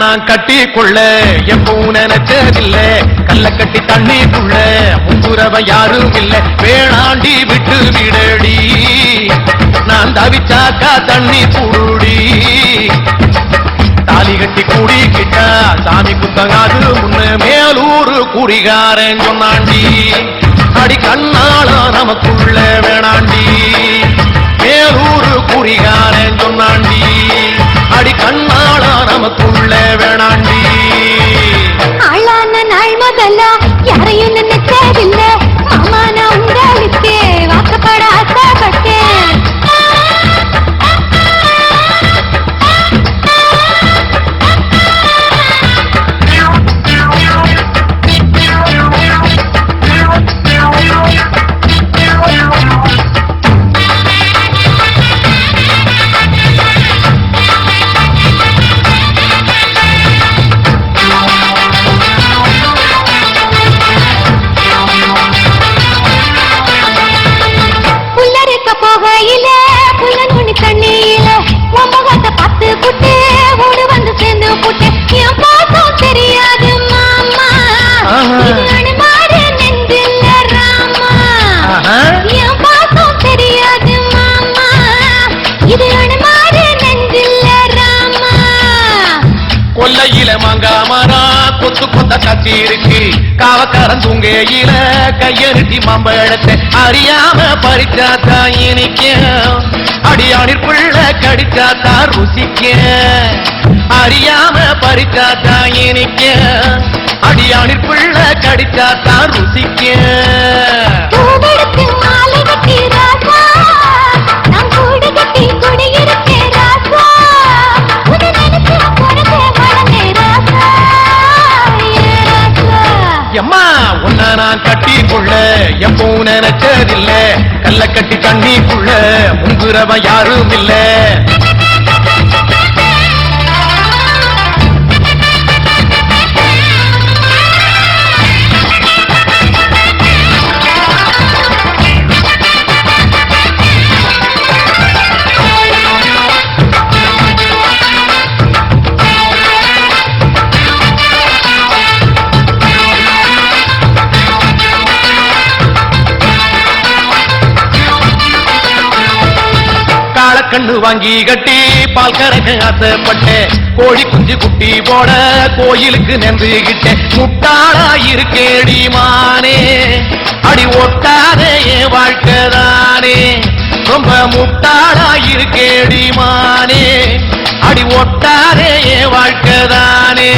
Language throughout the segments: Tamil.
நான் கட்டி கொள்ள எப்பவும் நினைச்சதில்ல கல்ல கட்டி தண்ணிக்குள்ள முங்குறவ யாரும் இல்ல வேணாண்டி விட்டு விடடி நான் தவிச்சாக்கா தண்ணி கூடி தாலி கட்டி கூடிக்கிட்டா சாமி குத்தங்காது முன்ன மேலூரு குடிகாரன் சொன்னாண்டி அடி கண்ணால நமக்குள்ள வேணாண்டி மேலூரு குடிகாரன் சொன்னாண்டி அடி கண்ணால நமக்குள்ள வேணாண்டி ஆளான நாள் முதல்ல யாரையும் நினைச்சதில்ல மாமா நான் உங்களுக்கு வாக்கப்பட ஆசைப்பட்டேன் போகையில புள்ள நுனி தண்ணியில முகத்தை பார்த்து புட்டு ஓடு வந்து சேர்ந்து புட்டு என் பாசம் தெரியாது மாமா இது அனுமாரு நெஞ்சில்ல ராமா என் பாசம் தெரியாது மாமா இது அனுமாரு நெஞ்சில்ல ராமா கொல்லையில மாங்காமரா கொத்து கொத்த காட்சி இருக்கு காவக்காரன் தூங்கையில கையெழுத்தி மாம்பழத்தை அறியாம பறிச்சாத்தா இனிக்க அடியானிற் புள்ள கடிச்சாத்தா ருசிக்க அறியாம பறிச்சாத்தா இனிக்க அடியானிற் புள்ள கடிச்சாத்தா ருசிக்க மாலை கட்டி ராசா நான் கூடு கட்டி குடியிருக்கேன் ராசா உன்னை நினைச்சு எம்மா உன்ன நான் கட்டி கொள்ள எப்பவும் நினைச்சதில்ல கல்ல கட்டி தண்ணிக்குள்ள முங்குறவ யாரும் இல்ல கண்ணு வாங்கி கட்டி பால் கறக்க ஆசைப்பட்டேன் கோழி குஞ்சு குட்டி போட கோயிலுக்கு நென்றுகிட்டேன் முட்டாளா இருக்கேடி மானே அடி ஒட்டாதே என் வாழ்க்கைதானே ரொம்ப முட்டாளா இருக்கேடி மானே அடி ஒட்டாதே என் வாழ்க்கைதானே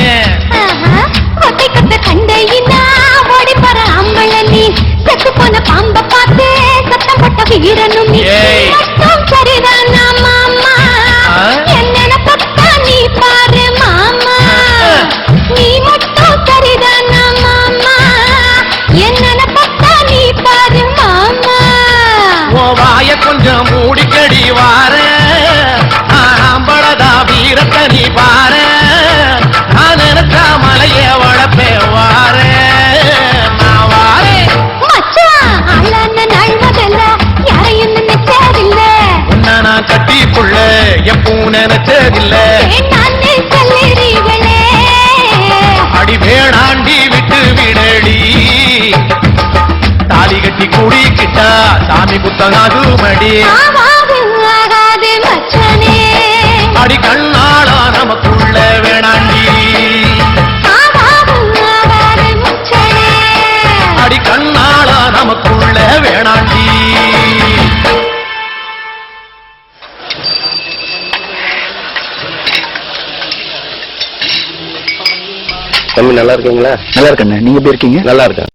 ஒத்தை கத்த கண்டையினா ஓடி போற அம்பள நீ செத்து போன பாம்ப பார்த்து சத்தம் போட்ட வீரனும் நீ சரிதானா மாமா என்ன பத்தா நீ பாரு மாமா நீ மட்டும் சரிதானா மாமா என்ன பத்தா நீ பாரு மாமா ஓ வாய கொஞ்சம் மூடிக்கடி வார ஆம்பளதா வீரத்தை நீ பாரு நான் நினைச்சா மலைய வளப்பே வார நான் வாரேன் ஆளான நாள் முதல்ல யாரையும் நினைச்சதில்ல உன்ன நான் கட்டிக்குள்ள எப்பவும் நினைச்சதில்ல சொல்லுறீங்களே அடி வேணாண்டி விட்டு விடடி தாலி கட்டி கூடிக்கிட்டா சாமி புத்தகாது மடி ஆகாது மச்சனே அடி கண்ணாளா நமக்குள்ள வேணாண்டி ஆகாது மச்சனே அடி கண்ணாளா நமக்குள்ள வேணாண்டி தம்பி நல்லா இருக்கீங்களா? நல்லா இருக்கண்ணே, நீங்க எப்படி இருக்கீங்க? நல்லா இருக்கேன்.